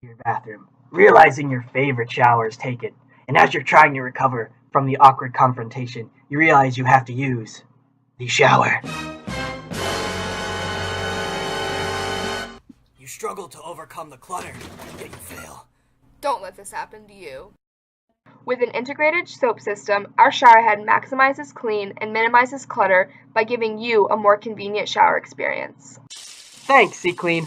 your bathroom, realizing your favorite shower is taken, and as you're trying to recover from the awkward confrontation, you realize you have to use the shower. You struggle to overcome the clutter, yet you fail. Don't let this happen to you. With an integrated soap system, our shower head maximizes clean and minimizes clutter by giving you a more convenient shower experience. Thanks, C.Clean.